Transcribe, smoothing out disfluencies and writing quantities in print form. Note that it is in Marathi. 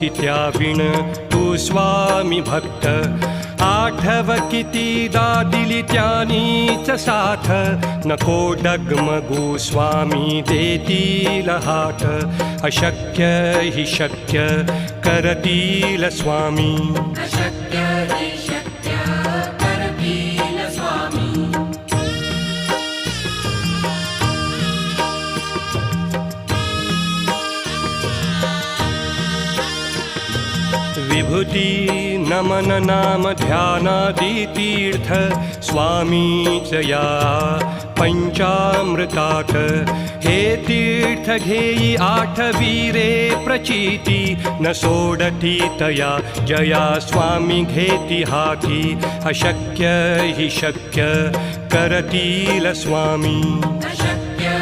त्याविण तू स्वामी भक्त आठव कितीदा दिली त्यानीच साथ नको डगमगू स्वामी देतील हात अशक्य हि शक्य करतील स्वामी अशक्य हि शक्य करतील स्वामी विभूती नमन नाम ध्यानादि तीर्थ स्वामीच या पंचामृतात हे तीर्थ घेई आठवीरे प्रचिती न सोडती तया जया स्वामी घेती हाती अशक्य हि शक्य करतील स्वामी अशक्य